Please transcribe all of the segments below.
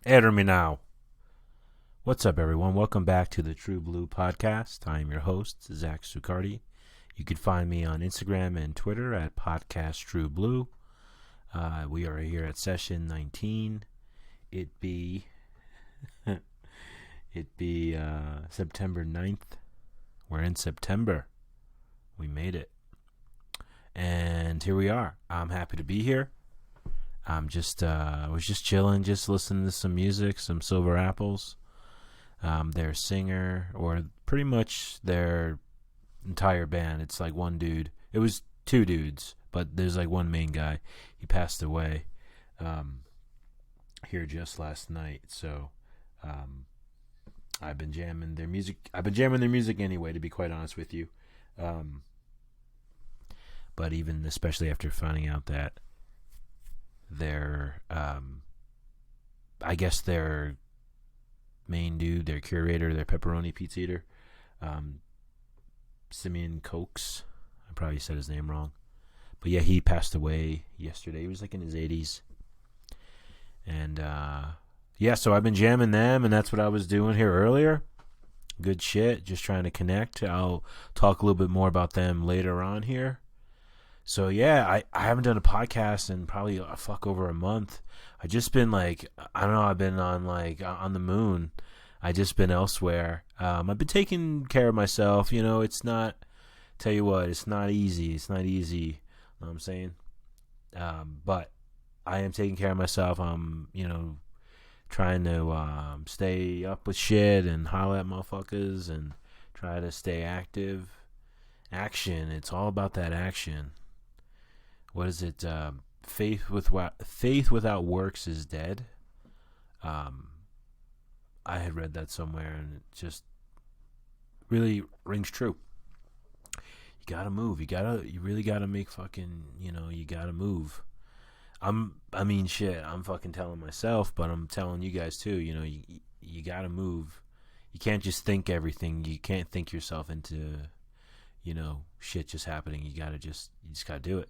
Enter me now. What's up, everyone? Welcome back to the True Blue Podcast. I am your host, Zach Succardi. You can find me on Instagram and Twitter at Podcast True Blue. We are here at session 19. It be September 9th. We're in September. We made it. And here we are. I'm happy to be here. I was just chilling, just listening to some music, some Silver Apples. Their singer, or pretty much their entire band. It's like one dude. It was two dudes, but there's like one main guy. He passed away here just last night. So I've been jamming their music. I've been jamming their music anyway, to be quite honest with you. But even especially after finding out that their main dude, their curator, their pepperoni pizza eater, Simeon Cokes. I probably said his name wrong. But yeah, he passed away yesterday. He was like in his 80s. And so I've been jamming them, and that's what I was doing here earlier. Good shit, just trying to connect. I'll talk a little bit more about them later on here. So yeah, I haven't done a podcast in probably over a month. I just been like, I don't know, I've been on the moon. I just been elsewhere. I've been taking care of myself. You know, it's not, tell you what, it's not easy. It's not easy. You know what I'm saying? But I am taking care of myself. I'm, trying to stay up with shit and holler at motherfuckers and try to stay active. Action. It's all about that action. What is it? Faith without works is dead. I had read that somewhere, and it just really rings true. You gotta move. You really gotta make fucking. You gotta move. I'm fucking telling myself, but I'm telling you guys too. You gotta move. You can't just think everything. You can't think yourself into, shit just happening. You just gotta do it.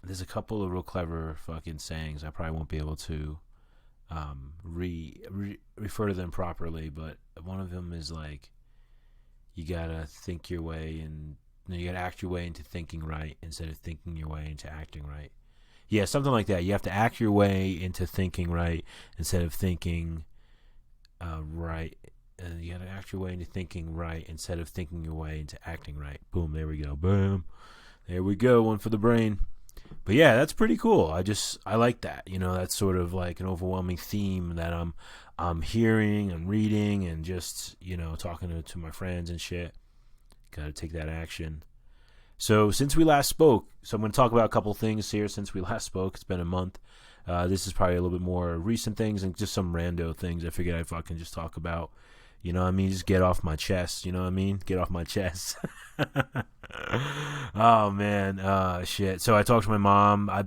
There's a couple of real clever fucking sayings. I probably won't be able to refer to them properly, but one of them is like, you gotta think your way, and you gotta act your way into thinking right instead of thinking your way into acting right. Yeah, something like that. You have to act your way into thinking right instead of thinking right. You gotta act your way into thinking right instead of thinking your way into acting right. Boom, there we go. Boom. There we go, one for the brain. But yeah, that's pretty cool. I like that. That's sort of like an overwhelming theme that I'm hearing and reading and just, talking to my friends and shit. Got to take that action. So since we last spoke, I'm going to talk about a couple things here since we last spoke. It's been a month. This is probably a little bit more recent things and just some rando things I figured I'd fucking just talk about. You know what I mean? Just get off my chest. You know what I mean? Get off my chest. Oh, man. Shit. So I talked to my mom. I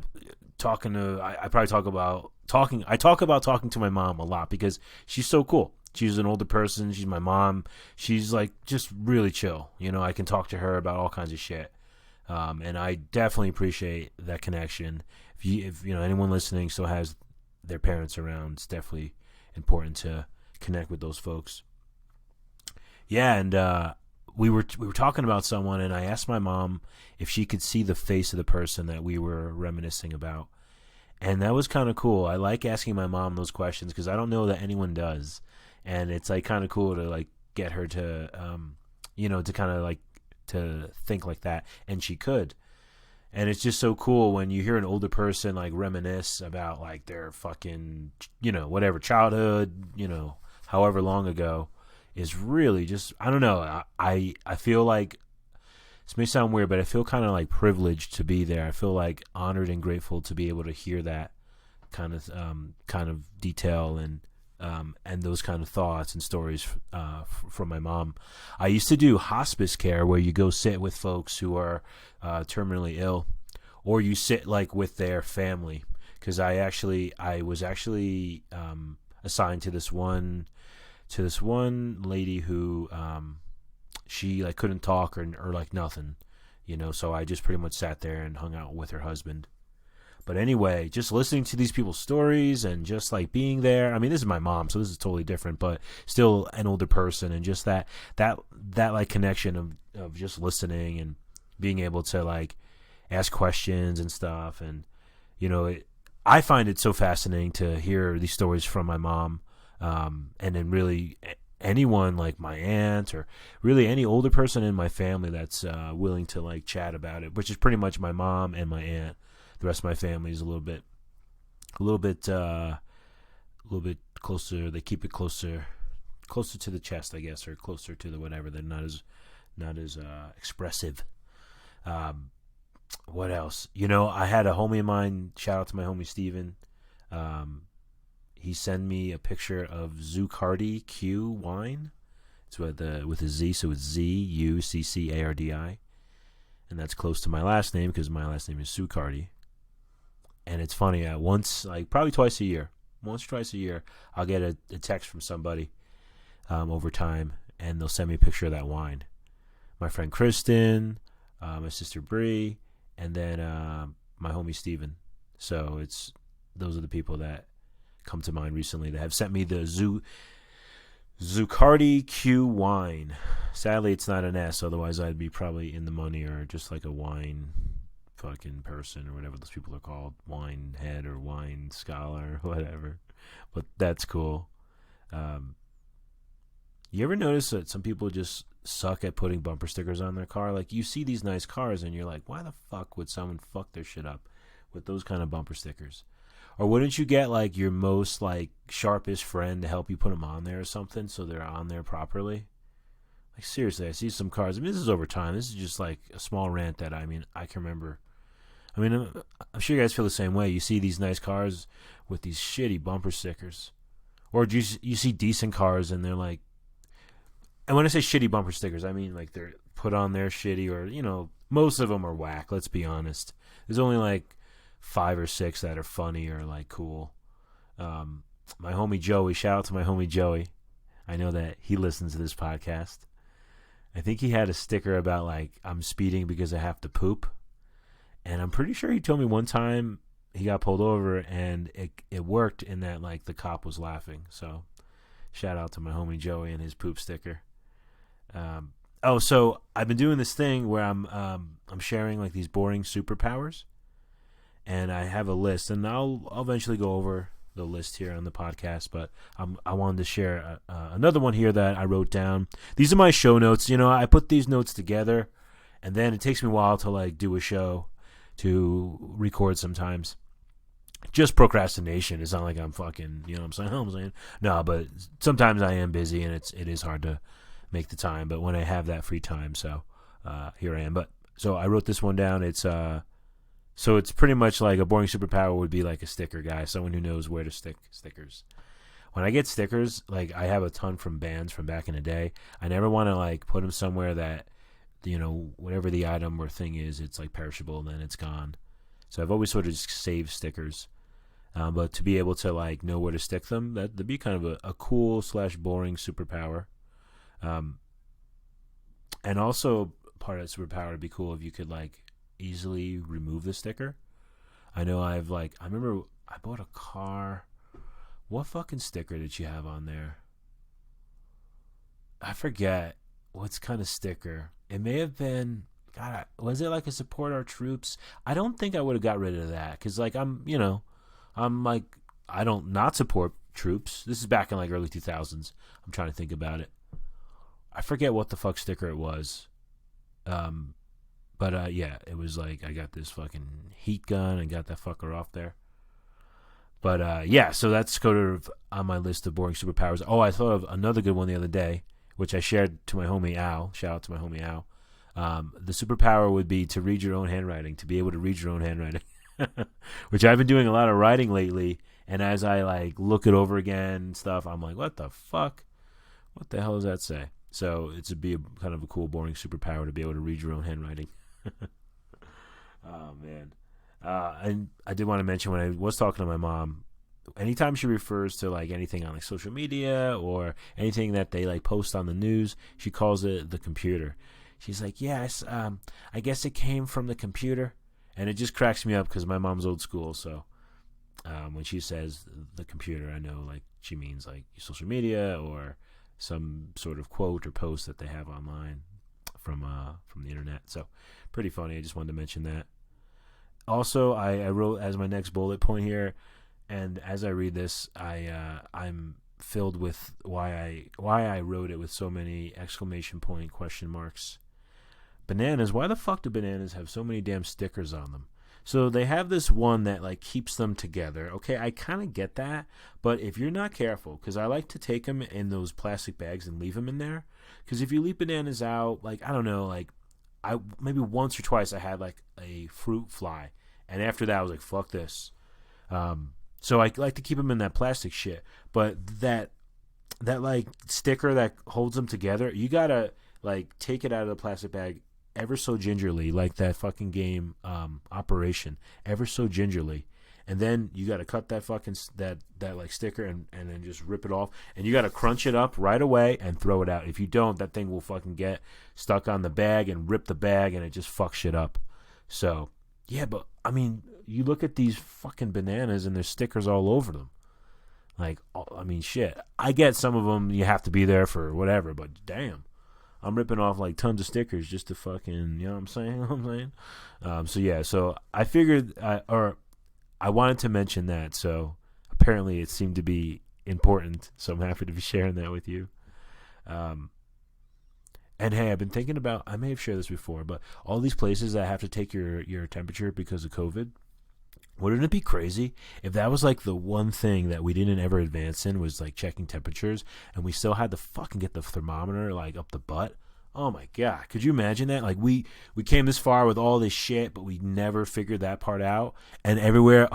talk about talking to my mom a lot because she's so cool. She's an older person. She's my mom. She's like just really chill. I can talk to her about all kinds of shit. And I definitely appreciate that connection. If anyone listening still has their parents around, it's definitely important to connect with those folks. Yeah, and we were talking about someone, and I asked my mom if she could see the face of the person that we were reminiscing about, and that was kind of cool. I like asking my mom those questions because I don't know that anyone does, and it's like kind of cool to like get her to, to kind of like to think like that, and she could, and it's just so cool when you hear an older person like reminisce about like their fucking, whatever childhood, however long ago. Is really just, I don't know, I feel like, this may sound weird, but I feel kind of like privileged to be there. I feel like honored and grateful to be able to hear that kind of detail and those kind of thoughts and stories from my mom. I used to do hospice care where you go sit with folks who are terminally ill, or you sit like with their family, because I was actually assigned to this one lady who she like couldn't talk or like nothing, so I just pretty much sat there and hung out with her husband. But anyway, just listening to these people's stories and just like being there. I mean, this is my mom, so this is totally different, but still an older person, and just that like connection of just listening and being able to like ask questions and stuff. And I find it so fascinating to hear these stories from my mom, and then really anyone like my aunt or really any older person in my family that's willing to like chat about it, which is pretty much my mom and my aunt. The rest of my family is a little bit closer. They keep it closer to the chest, I guess, or closer to the whatever. They're not as expressive. What else? I had a homie of mine. Shout out to my homie Steven. He sent me a picture of Succardi Q wine. It's with a Z, so it's Zuccardi, and that's close to my last name because my last name is Succardi. And it's funny, once, like probably twice or twice a year, I'll get a text from somebody over time, and they'll send me a picture of that wine. My friend Kristen, my sister Bree, and then my homie Steven. So those are the people that come to mind recently that have sent me the Succardi Q wine. Sadly, it's not an S, otherwise I'd be probably in the money, or just like a wine fucking person or whatever those people are called, wine head or wine scholar or whatever. But that's cool. You ever notice that some people just suck at putting bumper stickers on their car? Like, you see these nice cars and you're like, why the fuck would someone fuck their shit up with those kind of bumper stickers? Or wouldn't you get like your most like sharpest friend to help you put them on there or something so they're on there properly? Like, seriously, I see some cars. I mean, this is over time. This is just like a small rant that I can remember. I mean, I'm sure you guys feel the same way. You see these nice cars with these shitty bumper stickers. Or you see decent cars and they're like, and when I say shitty bumper stickers, I mean like they're put on there shitty, or, most of them are whack, let's be honest. There's only like 5 or 6 that are funny or like cool. My homie Joey, shout out to my homie Joey. I know that he listens to this podcast. I think he had a sticker about like, I'm speeding because I have to poop. And I'm pretty sure he told me one time he got pulled over and it worked in that like the cop was laughing. So shout out to my homie Joey and his poop sticker. So I've been doing this thing where I'm sharing like these boring superpowers, and I have a list, and I'll eventually go over the list here on the podcast, but I wanted to share another one here that I wrote down. These are my show notes. I put these notes together, and then it takes me a while to like do a show, to record sometimes. Just procrastination. It's not like I'm fucking, you know what I'm saying? No, but sometimes I am busy, and it is hard to make the time, but when I have that free time, so here I am. But so I wrote this one down. It's so it's pretty much like a boring superpower would be like a sticker guy, someone who knows where to stick stickers. When I get stickers, like I have a ton from bands from back in the day. I never want to like put them somewhere that, whatever the item or thing is, it's like perishable and then it's gone. So I've always sort of just saved stickers. But to be able to like know where to stick them, that'd be kind of a cool / boring superpower. And also part of that superpower would be cool if you could like easily remove the sticker. I know I remember I bought a car. What fucking sticker did you have on there? I forget what's kind of sticker. It may have been, God, was it like a support our troops? I don't think I would have got rid of that because like I'm like, I don't not support troops. This is back in like early 2000s. I'm trying to think about it. I forget what the fuck sticker it was. But yeah, it was like I got this fucking heat gun and got that fucker off there. But yeah, so that's sort of on my list of boring superpowers. Oh, I thought of another good one the other day, which I shared to my homie Al. Shout out to my homie Al. The superpower would be to read your own handwriting, to be able to read your own handwriting, which I've been doing a lot of writing lately. And as I like look it over again and stuff, I'm like, what the fuck? What the hell does that say? So it'd be kind of a cool, boring superpower to be able to read your own handwriting. Oh, man. And I did want to mention when I was talking to my mom, anytime she refers to like anything on like social media or anything that they like post on the news, she calls it the computer. She's like, yes, I guess it came from the computer. And it just cracks me up because my mom's old school. So when she says the computer, I know like she means like social media or some sort of quote or post that they have online from the internet. So pretty funny. I just wanted to mention that. Also, I wrote as my next bullet point here, and as I read this, I'm filled with why I wrote it with so many exclamation point question marks. Bananas. Why the fuck do bananas have so many damn stickers on them? So they have this one that like keeps them together. Okay, I kind of get that, but if you're not careful, because I like to take them in those plastic bags and leave them in there, because if you leave bananas out, like I don't know, like I maybe once or twice I had like a fruit fly, and after that I was like, fuck this. So I like to keep them in that plastic shit, but that like sticker that holds them together, you gotta like take it out of the plastic bag ever so gingerly, like that fucking game Operation, ever so gingerly, and then you got to cut that fucking that like sticker and then just rip it off, and you got to crunch it up right away and throw it out. If you don't, that thing will fucking get stuck on the bag and rip the bag, and it just fucks shit up. So yeah, but I mean, you look at these fucking bananas and there's stickers all over them. Like, I mean, shit. I get some of them you have to be there for whatever, but damn. I'm ripping off like tons of stickers just to fucking, you know what I'm saying? So yeah, so I figured, I wanted to mention that. So apparently it seemed to be important. So I'm happy to be sharing that with you. And hey, I've been thinking about, I may have shared this before, but all these places that have to take your temperature because of COVID. Wouldn't it be crazy if that was like the one thing that we didn't ever advance in was like checking temperatures, and we still had to fucking get the thermometer like up the butt? Oh my God. Could you imagine that? Like we came this far with all this shit, but we never figured that part out. And everywhere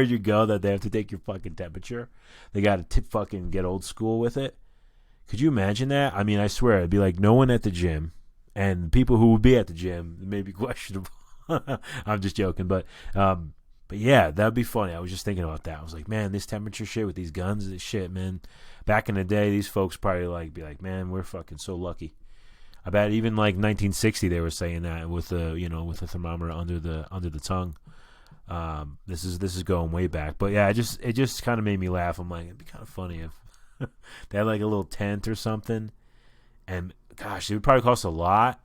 you go that they have to take your fucking temperature, they got to fucking get old school with it. Could you imagine that? I mean, I swear it'd be like no one at the gym, and people who would be at the gym may be questionable. I'm just joking, but yeah, that'd be funny. I was just thinking about that. I was like, man, this temperature shit with these guns, this shit, man. Back in the day, these folks probably like be like, man, we're fucking so lucky. I bet even like 1960 they were saying that with the with the thermometer under the tongue. This is going way back, but yeah, it just kind of made me laugh. I'm like, it'd be kind of funny if they had like a little tent or something, and gosh, it would probably cost a lot,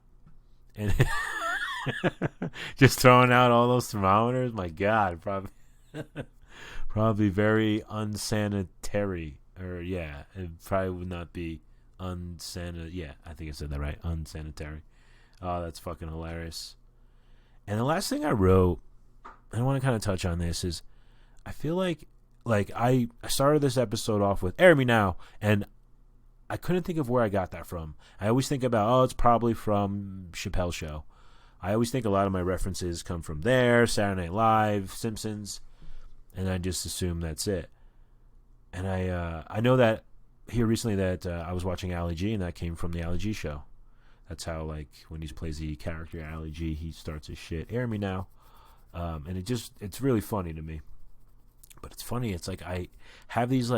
and. Just throwing out all those thermometers, my God, probably very unsanitary. Or yeah, it probably would not be unsanitary. Yeah, I think I said that right, unsanitary. Oh, that's fucking hilarious. And the last thing I wrote, and I want to kind of touch on this, is I feel like I started this episode off with "Air Me Now," and I couldn't think of where I got that from. I always think about, it's probably from Chappelle's Show. I always think a lot of my references come from there, Saturday Night Live, Simpsons, and I just assume that's it. And I know that here recently that I was watching Ali G, and that came from the Ali G Show. That's how, like, when he plays the character Ali G, he starts his shit, "Air Me Now," and it's really funny to me. But it's funny, it's like I have these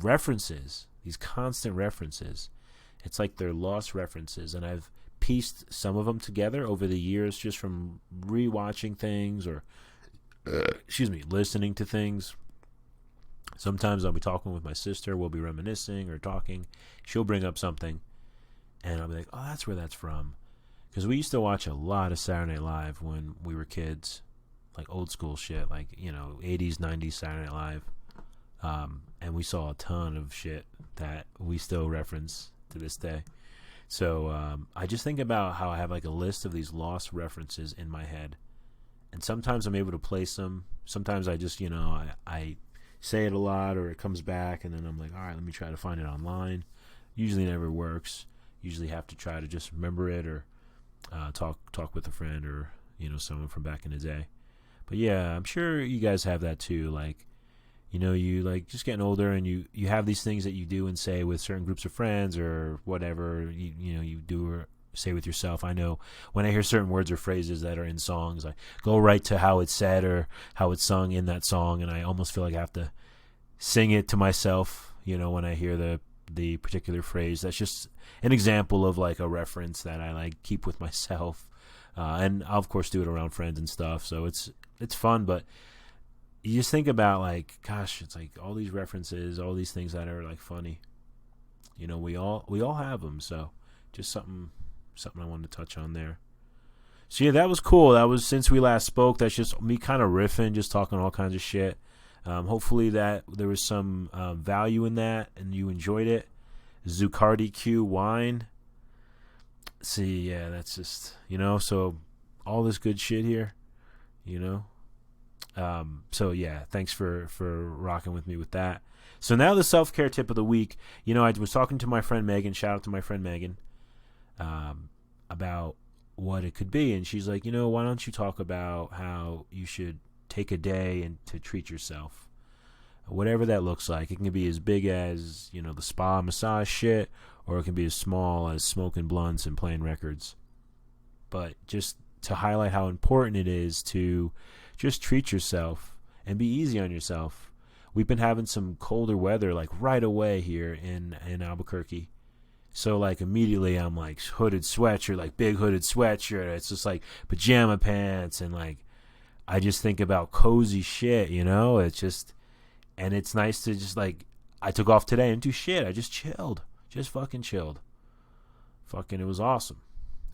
references, these constant references. It's like they're lost references, and I've pieced some of them together over the years just from rewatching things or listening to things. Sometimes I'll be talking with my sister, we'll be reminiscing or talking, she'll bring up something and I'll be like, oh, that's where that's from, because we used to watch a lot of Saturday Night Live when we were kids, like old school shit, like 80s 90s Saturday Night Live, and we saw a ton of shit that we still reference to this day. So I just think about how I have like a list of these lost references in my head, and sometimes I'm able to place them. Sometimes I just I say it a lot, or it comes back, and then I'm like, all right, let me try to find it online. Usually never works. Usually have to try to just remember it, or talk with a friend, or someone from back in the day. But yeah, I'm sure you guys have that too. Like, you like just getting older, and you have these things that you do and say with certain groups of friends or whatever you do or say with yourself. I know when I hear certain words or phrases that are in songs, I go right to how it's said or how it's sung in that song, and I almost feel like I have to sing it to myself, when I hear the particular phrase. That's just an example of like a reference that I like keep with myself. And I'll of course do it around friends and stuff. So it's fun, but you just think about like, gosh, it's like all these references, all these things that are like funny. You know, we all have them. So just something I wanted to touch on there. So yeah, that was cool. That was since we last spoke. That's just me kind of riffing, just talking all kinds of shit. Hopefully that there was some value in that and you enjoyed it. Succardi Q wine. See, yeah, that's just, you know, so all this good shit here, you know. So yeah, thanks for rocking with me with that. So now the self-care tip of the week. You know, I was talking to my friend Megan. Shout out to my friend Megan. About what it could be, and she's like, you know, why don't you talk about how you should take a day and to treat yourself, whatever that looks like. It can be as big as, you know, the spa massage shit, or it can be as small as smoking blunts and playing records. But just to highlight how important it is to just treat yourself and be easy on yourself. We've been having some colder weather like right away here in Albuquerque. So, like, immediately I'm, like, hooded sweatshirt, like, big hooded sweatshirt. It's just, like, pajama pants. And, like, I just think about cozy shit, you know? It's just, and it's nice to just, like, I took off today and do shit. I just chilled. Just fucking chilled. Fucking, it was awesome.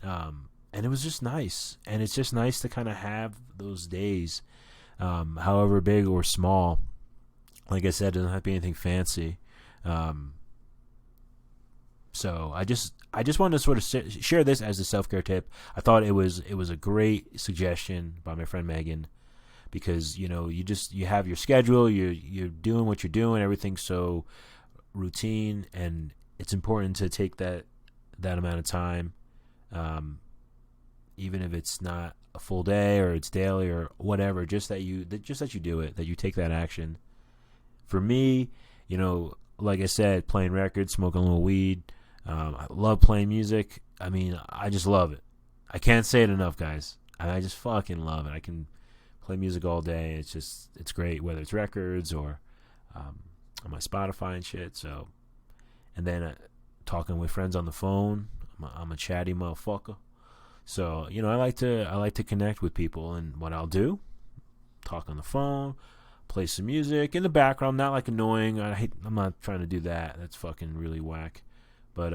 And it was just nice. And it's just nice to kind of have those days, however big or small. Like I said, it doesn't have to be anything fancy. So I just wanted to sort of share this as a self-care tip. I thought it was a great suggestion by my friend Megan, because, you know, you have your schedule, you're doing what you're doing, everything's so routine, and it's important to take that amount of time, even if it's not a full day or it's daily or whatever, just that you do it, that you take that action. For me, you know, like I said, playing records, smoking a little weed. I love playing music. I mean, I just love it. I can't say it enough, guys. I just fucking love it. I can play music all day. It's great, whether it's records or on my Spotify and shit. So, and then talking with friends on the phone. I'm a chatty motherfucker. So, you know, I like to connect with people, and what I'll do, talk on the phone, play some music in the background, not like annoying. I'm not trying to do that. That's fucking really whack. But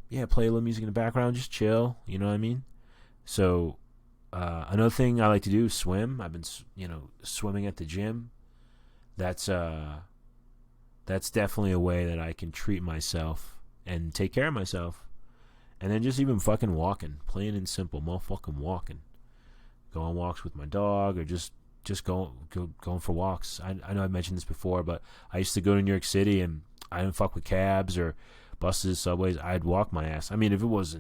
yeah, play a little music in the background, just chill. You know what I mean? So another thing I like to do is swim. I've been, you know, swimming at the gym. That's definitely a way that I can treat myself and take care of myself. And then just even fucking walking, plain and simple, motherfucking walking. Go on walks with my dog, or just going for walks. I know I mentioned this before, but I used to go to New York City and I didn't fuck with cabs or buses, subways. I'd walk my ass. I mean, if it was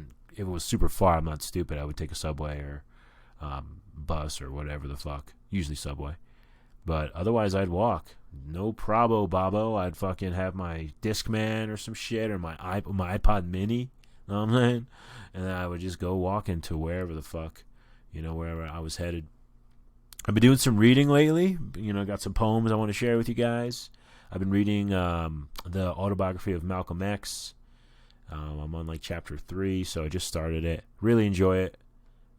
super far, I'm not stupid. I would take a subway or bus or whatever the fuck. Usually subway. But otherwise, I'd walk. No probo, babo. I'd fucking have my Discman or some shit, or my iPod Mini. You know what I'm saying? And then I would just go walking to wherever the fuck, you know, wherever I was headed. I've been doing some reading lately. You know, got some poems I want to share with you guys. I've been reading the autobiography of Malcolm X. I'm on like chapter 3, so I just started it. Really enjoy it.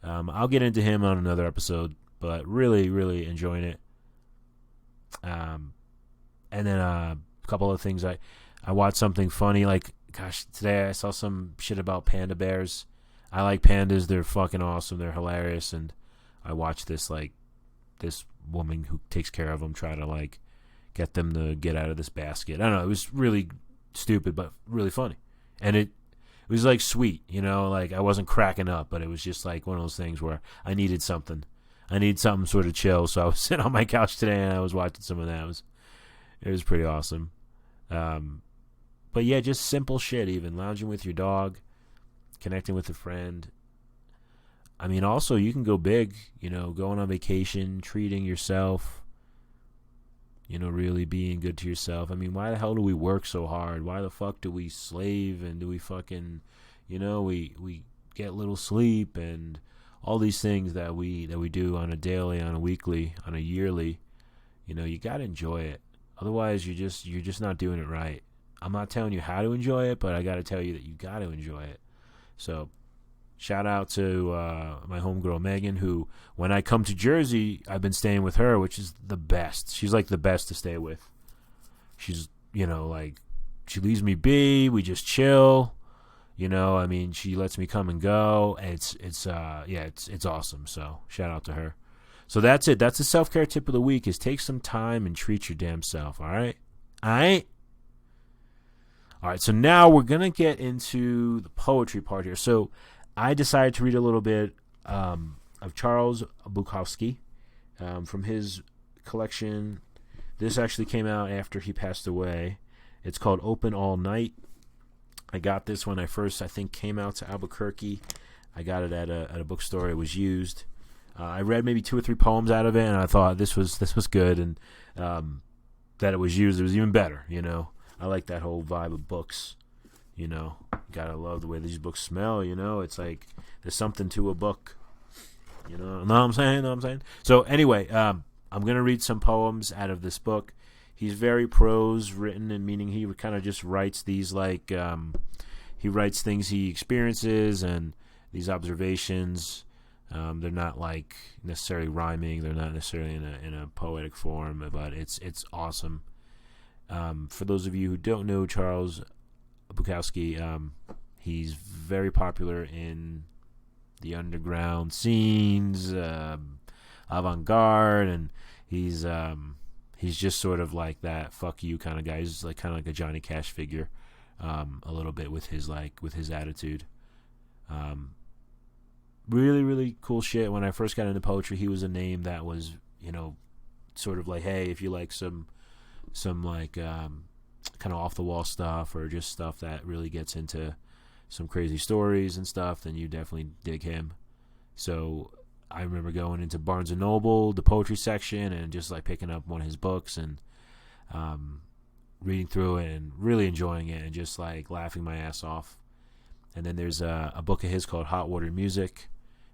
I'll get into him on another episode, but really, really enjoying it. And then a couple of things. I watched something funny. Like, gosh, today I saw some shit about panda bears. I like pandas. They're fucking awesome. They're hilarious. And I watched this woman who takes care of them try to like get them to get out of this basket. I don't know. It was really stupid, but really funny. And it was like sweet, you know, like I wasn't cracking up, but it was just like one of those things where I needed something. I need something sort of chill. So I was sitting on my couch today and I was watching some of that. It was pretty awesome. But yeah, just simple shit, even lounging with your dog, connecting with a friend. I mean, also you can go big, you know, going on vacation, treating yourself, you know, really being good to yourself. I mean, why the hell do we work so hard? Why the fuck do we slave, and do we fucking, you know, we get little sleep and all these things that we do on a daily, on a weekly, on a yearly? You know, you got to enjoy it. Otherwise, you're just not doing it right. I'm not telling you how to enjoy it, but I got to tell you that you got to enjoy it. So, Shout out to my homegirl Megan, who, when I come to Jersey, I've been staying with her, which is the best. She's like the best to stay with. She's, like, she leaves me be. We just chill. I mean, she lets me come and go. And it's awesome. So shout out to her. So that's it. That's the self-care tip of the week, is take some time and treat your damn self. All right? All right? All right, so now we're going to get into the poetry part here. So I decided to read a little bit of Charles Bukowski from his collection. This actually came out after he passed away. It's called Open All Night. I got this when I first, I think, came out to Albuquerque. I got it at a bookstore. It was used. I read maybe 2 or 3 poems out of it, and I thought this was good, and that it was used, it was even better, I like that whole vibe of books, Gotta love the way these books smell, It's like there's something to a book, Know what I'm saying? So anyway, I'm going to read some poems out of this book. He's very prose written, and meaning he kind of just writes these like he writes things he experiences and these observations. They're not like necessarily rhyming. They're not necessarily in a poetic form, but it's awesome. For those of you who don't know Charles Bukowski, he's very popular in the underground scenes, avant-garde, and he's just sort of like that fuck you kind of guy. He's like kind of like a Johnny Cash figure, a little bit with his attitude. Really, really cool shit. When I first got into poetry, he was a name that was, sort of like, hey, if you like some like kind of off the wall stuff, or just stuff that really gets into some crazy stories and stuff, then you definitely dig him. So I remember going into Barnes and Noble, the poetry section, and just like picking up one of his books and reading through it and really enjoying it and just like laughing my ass off. And then there's a book of his called Hot Water Music.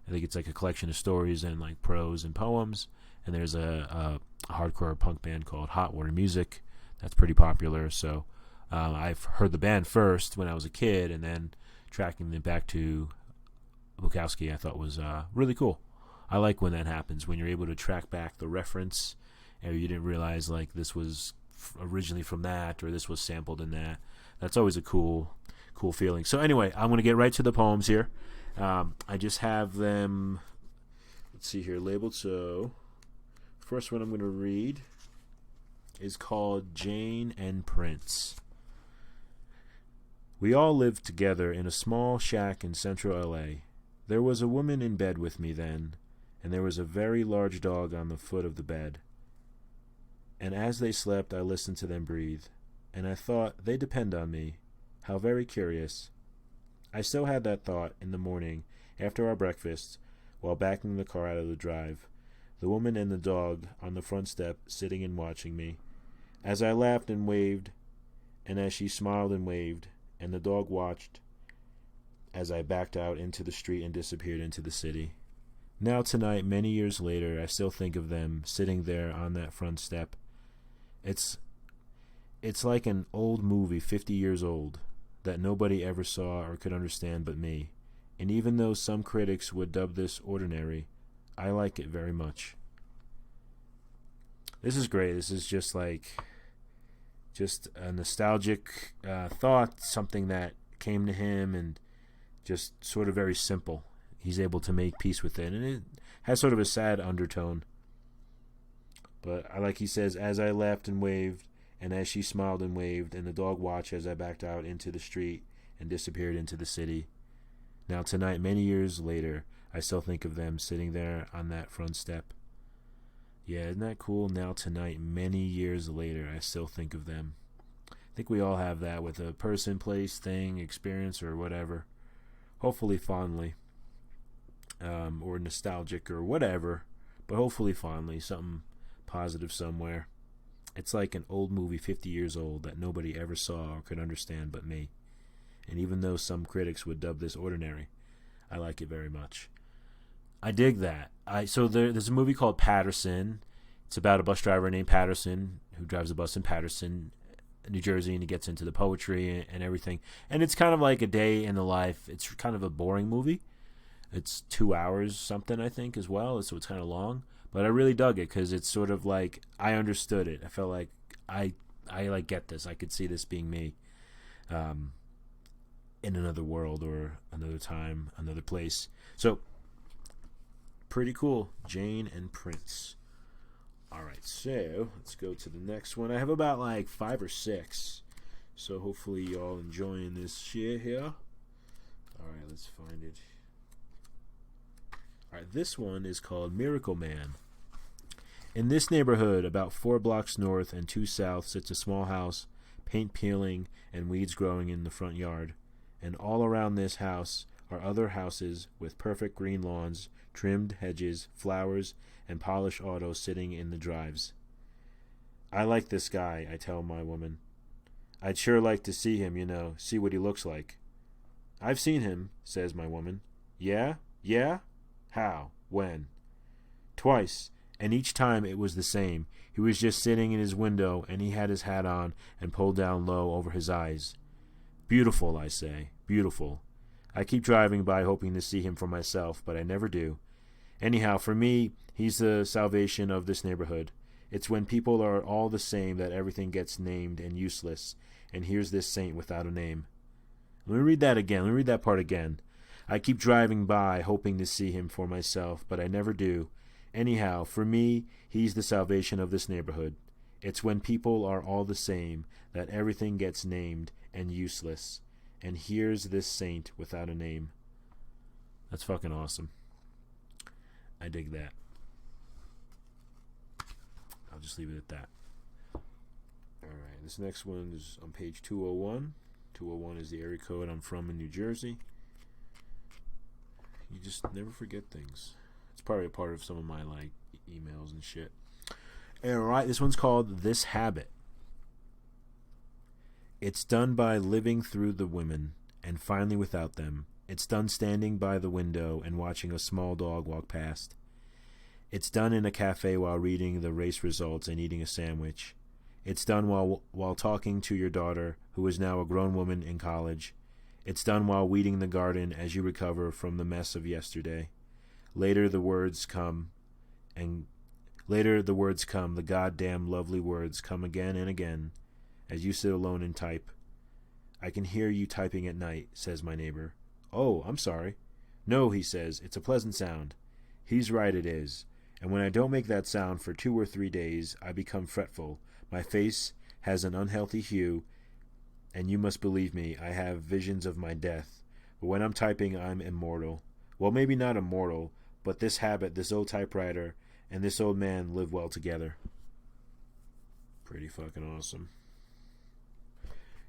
I think it's like a collection of stories and like prose and poems. And there's a hardcore punk band called Hot Water Music that's pretty popular. So I've heard the band first when I was a kid, and then tracking them back to Bukowski I thought was really cool. I like when that happens, when you're able to track back the reference, and you didn't realize like this was originally from that, or this was sampled in that. That's always a cool feeling. So anyway, I'm going to get right to the poems here. I just have them, let's see here, labeled. So first one I'm going to read is called Jane and Prince. We all lived together in a small shack in central LA. There was a woman in bed with me then, and there was a very large dog on the foot of the bed. And as they slept, I listened to them breathe, and I thought, they depend on me. How very curious. I still had that thought in the morning, after our breakfast, while backing the car out of the drive, the woman and the dog on the front step sitting and watching me. As I laughed and waved, and as she smiled and waved, and the dog watched, as I backed out into the street and disappeared into the city. Now tonight, many years later, I still think of them sitting there on that front step. It's like an old movie 50 years old that nobody ever saw or could understand but me. And even though some critics would dub this ordinary, I like it very much. This is great. This is just a nostalgic thought, something that came to him, and just sort of very simple. He's able to make peace with it, and it has sort of a sad undertone. But I like he says, as I laughed and waved, and as she smiled and waved, and the dog watched as I backed out into the street and disappeared into the city. Now tonight, many years later, I still think of them sitting there on that front step. Yeah, isn't that cool? Now tonight, many years later, I still think of them. I think we all have that with a person, place, thing, experience, or whatever. Hopefully fondly. Or nostalgic or whatever. But hopefully fondly. Something positive somewhere. It's like an old movie 50 years old that nobody ever saw or could understand but me. And even though some critics would dub this ordinary, I like it very much. I dig that. So there's a movie called Patterson. It's about a bus driver named Patterson who drives a bus in Patterson, New Jersey, and he gets into the poetry and everything. And it's kind of like a day in the life. It's kind of a boring movie. It's 2 hours something, I think, as well, so it's kind of long. But I really dug it because it's sort of like I understood it. I felt like I like get this. I could see this being me, in another world or another time, another place. So pretty cool, Jane and Prince. All right, so let's go to the next one. I have about like 5 or 6, so hopefully y'all enjoying this shit here. All right, let's find it. All right, this one is called Miracle Man. In this neighborhood, about 4 blocks north and 2 south, sits a small house, paint peeling and weeds growing in the front yard. And all around this house are other houses with perfect green lawns, trimmed hedges, flowers, and polished autos sitting in the drives. I like this guy, I tell my woman. I'd sure like to see him, see what he looks like. I've seen him, says my woman. Yeah? Yeah? How? When? Twice. And each time it was the same. He was just sitting in his window, and he had his hat on and pulled down low over his eyes. Beautiful, I say. Beautiful. I keep driving by hoping to see him for myself, but I never do. Anyhow, for me, he's the salvation of this neighborhood. It's when people are all the same that everything gets named and useless, and here's this saint without a name. Let me read that again. Let me read that part again. I keep driving by hoping to see him for myself, but I never do. Anyhow, for me, he's the salvation of this neighborhood. It's when people are all the same that everything gets named and useless. And here's this saint without a name. That's fucking awesome. I dig that. I'll just leave it at that. Alright, this next one is on page 201. 201 is the area code I'm from in New Jersey. You just never forget things. It's probably a part of some of my like emails and shit. Alright, this one's called This Habit. It's done by living through the women, and finally without them. It's done standing by the window and watching a small dog walk past. It's done in a cafe while reading the race results and eating a sandwich. It's done while talking to your daughter, who is now a grown woman in college. It's done while weeding the garden as you recover from the mess of yesterday. Later the words come, the goddamn lovely words come again and again, as you sit alone and type. I can hear you typing at night, says my neighbor. Oh, I'm sorry. No, he says, it's a pleasant sound. He's right, it is. And when I don't make that sound for 2 or 3 days, I become fretful. My face has an unhealthy hue, and you must believe me, I have visions of my death. But when I'm typing, I'm immortal. Well, maybe not immortal, but this habit, this old typewriter, and this old man live well together. Pretty fucking awesome.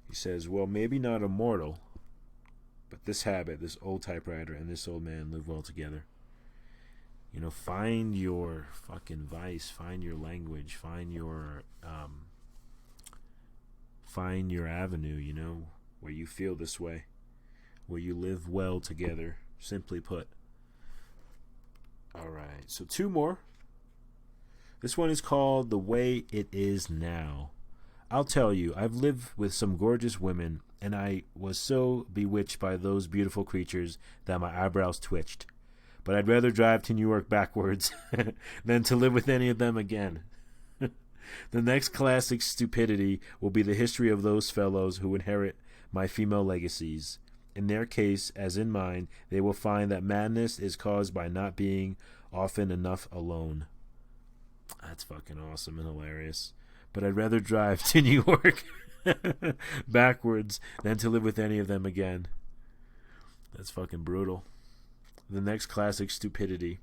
He says, well, maybe not immortal, but this habit, this old typewriter, and this old man live well together. Find your fucking vice, find your language, find your avenue, where you feel this way, where you live well together, simply put. Alright, so 2 more. This one is called The Way It Is Now. I'll tell you, I've lived with some gorgeous women, and I was so bewitched by those beautiful creatures that my eyebrows twitched. But I'd rather drive to New York backwards than to live with any of them again. The next classic stupidity will be the history of those fellows who inherit my female legacies. In their case, as in mine, they will find that madness is caused by not being often enough alone. That's fucking awesome and hilarious. But I'd rather drive to New York backwards than to live with any of them again. That's fucking brutal. The next classic stupidity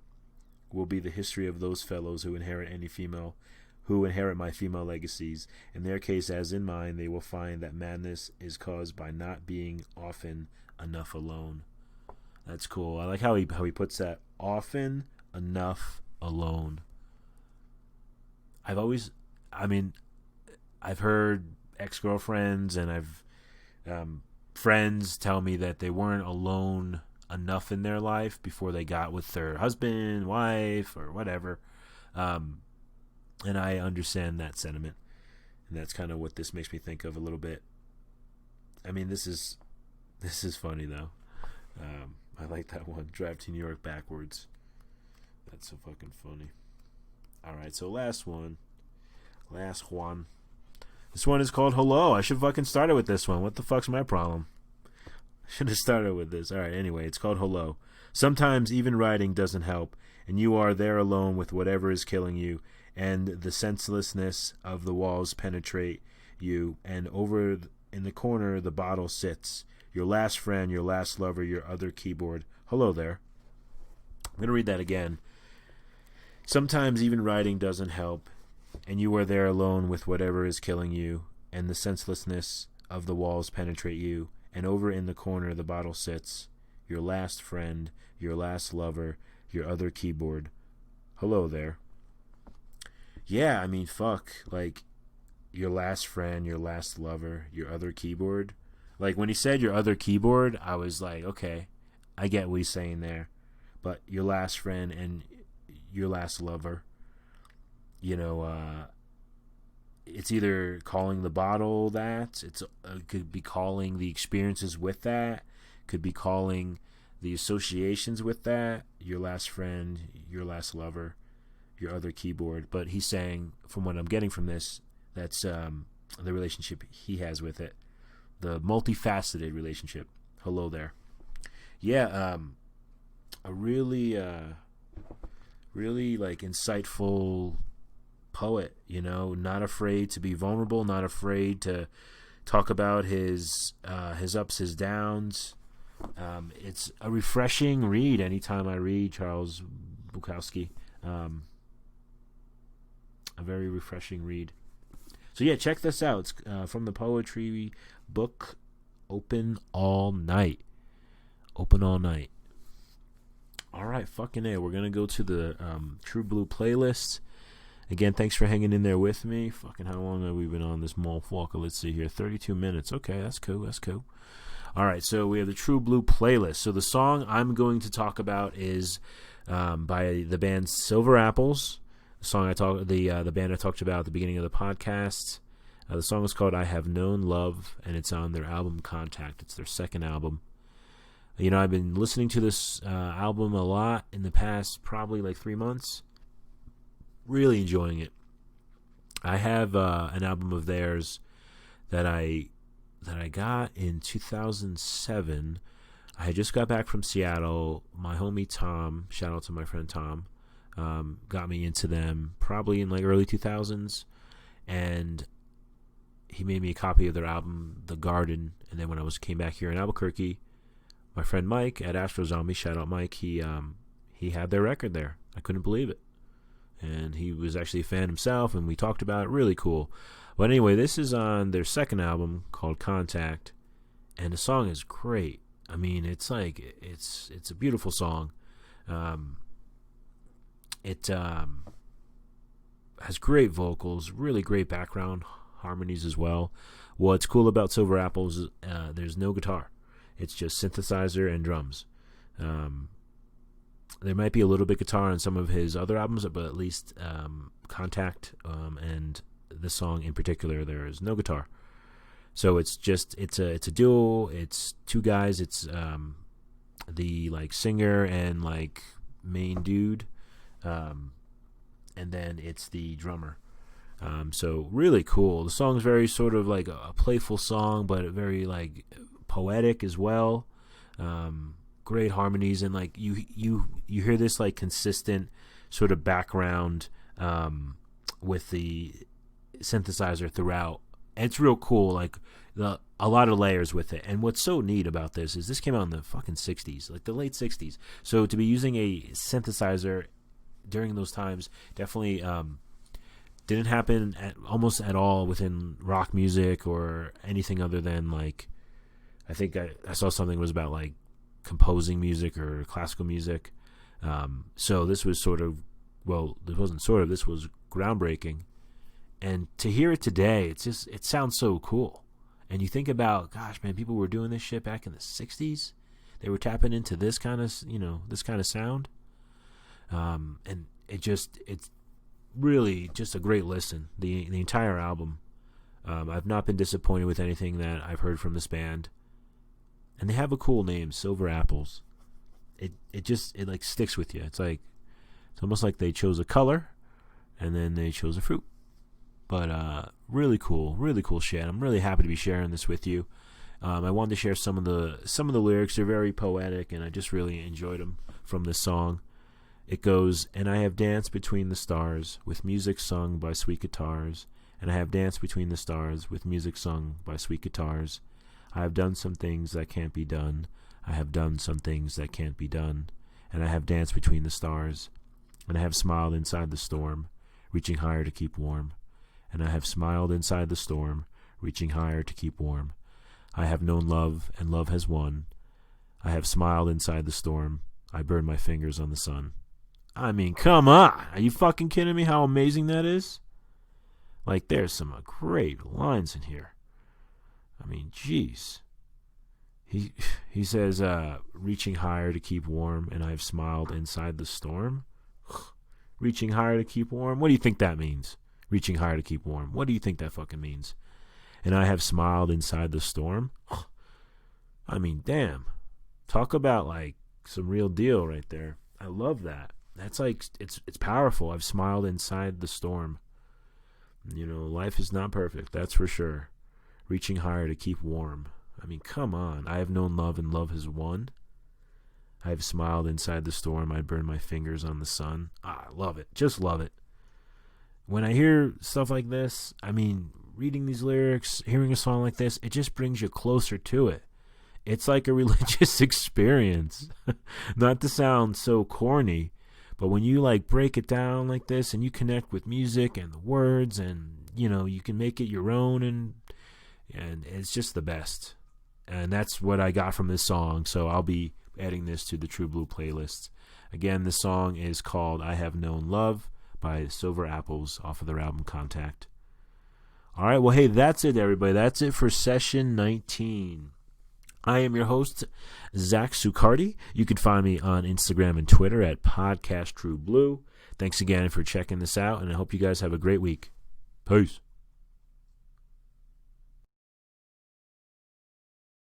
will be the history of those fellows who inherit my female legacies. In their case, as in mine, they will find that madness is caused by not being often enough alone. That's cool. I like how he puts that. Often enough alone. I've heard ex-girlfriends and I've friends tell me that they weren't alone enough in their life before they got with their husband, wife, or whatever. And I understand that sentiment. And that's kind of what this makes me think of a little bit. This is funny though. I like that one. Drive to New York backwards. That's so fucking funny. All right, so last one. This one is called Hello. I should fucking started with this one. What the fuck's my problem? Should have started with this. All right, anyway, it's called Hello. Sometimes even writing doesn't help, and you are there alone with whatever is killing you, and the senselessness of the walls penetrate you, and over in the corner the bottle sits. Your last friend, your last lover, your other keyboard. Hello there. I'm going to read that again. Sometimes even writing doesn't help, and you are there alone with whatever is killing you, and the senselessness of the walls penetrate you, and over in the corner the bottle sits. Your last friend, your last lover, your other keyboard. Hello there. Yeah, I mean, fuck. Like, your last friend, your last lover, your other keyboard. Like, when he said your other keyboard, I was like, okay, I get what he's saying there. But your last friend and your last lover, you know, it's either calling the bottle that, it could be calling the experiences with that, could be calling the associations with that, your last friend, your last lover, your other keyboard. But he's saying, from what I'm getting from this, that's the relationship he has with it, the multifaceted relationship. Hello there. Yeah, a really like insightful poet, you know, not afraid to be vulnerable, not afraid to talk about his ups, his downs. It's a refreshing read anytime I read Charles Bukowski. A very refreshing read. So yeah, check this out. It's from the poetry book Open All Night. Open All Night. All right, fucking A. We're going to go to the True Blue playlist. Again, thanks for hanging in there with me. Fucking how long have we been on this Motherfucker? Let's see here. 32 minutes. Okay, that's cool. All right, so we have the True Blue playlist. So the song I'm going to talk about is by the band Silver Apples. The band I talked about at the beginning of the podcast. The song is called I Have Known Love, and it's on their album Contact. It's their second album. You know, I've been listening to this album a lot in the past probably like 3 months. Really enjoying it. I have an album of theirs that I got in 2007. I had just got back from Seattle. My homie Tom, shout out to my friend Tom, got me into them probably in like early 2000s, and he made me a copy of their album The Garden. And then when I came back here in Albuquerque, my friend Mike at Astro Zombie, shout out Mike, he had their record there. I couldn't believe it. And he was actually a fan himself, and we talked about it. Really cool. But anyway, this is on their second album called Contact, and the song is great. I mean, it's like it's a beautiful song. It has great vocals, really great background harmonies as well. What's cool about Silver Apples is there's no guitar. It's just synthesizer and drums. There might be a little bit guitar on some of his other albums, but at least Contact and this song in particular, there is no guitar. So it's a duo. It's two guys. It's the like singer and like main dude, and then it's the drummer. So really cool. The song's very sort of like a playful song, but very like poetic as well. Great harmonies, and like you hear this like consistent sort of background with the synthesizer throughout. And it's real cool, like a lot of layers with it. And what's so neat about this is this came out in the fucking 60s, like the late 60s. So to be using a synthesizer during those times definitely didn't happen almost at all within rock music or anything other than like, I think I saw something was about like composing music or classical music. So this was this was groundbreaking. And to hear it today, it sounds so cool. And you think about, gosh, man, people were doing this shit back in the 60s. They were tapping into this kind of sound. And it's really just a great listen. The entire album. I've not been disappointed with anything that I've heard from this band. And they have a cool name, Silver Apples. it like sticks with you. It's almost like they chose a color and then they chose a fruit. But really cool shit. I'm really happy to be sharing this with you. I wanted to share some of the lyrics. They're very poetic, and I just really enjoyed them from this song. It goes, and I have danced between the stars with music sung by sweet guitars. And I have danced between the stars with music sung by sweet guitars. I have done some things that can't be done. I have done some things that can't be done. And I have danced between the stars. And I have smiled inside the storm, reaching higher to keep warm. And I have smiled inside the storm, reaching higher to keep warm. I have known love, and love has won. I have smiled inside the storm. I burn my fingers on the sun. I mean, come on. Are you fucking kidding me how amazing that is? Like, there's some great lines in here. I mean, jeez. He says, reaching higher to keep warm, and I have smiled inside the storm. Reaching higher to keep warm? What do you think that means? Reaching higher to keep warm. What do you think that fucking means? And I have smiled inside the storm. I mean, damn. Talk about, like, some real deal right there. I love that. That's like, it's powerful. I've smiled inside the storm. You know, life is not perfect, that's for sure. Reaching higher to keep warm. I mean, come on. I have known love, and love has won. I have smiled inside the storm. I burn my fingers on the sun. I love it. Just love it. When I hear stuff like this, I mean, reading these lyrics, hearing a song like this, it just brings you closer to it. It's like a religious experience. Not to sound so corny, but when you like break it down like this and you connect with music and the words, and you know, you can make it your own, and it's just the best. And that's what I got from this song, so I'll be adding this to the True Blue playlist. Again, this song is called I Have Known Love by Silver Apples off of their album Contact. All right, well, hey, that's it, everybody. That's it for session 19. I am your host, Zach Succardi. You can find me on Instagram and Twitter at Podcast True Blue. Thanks again for checking this out, and I hope you guys have a great week. Peace.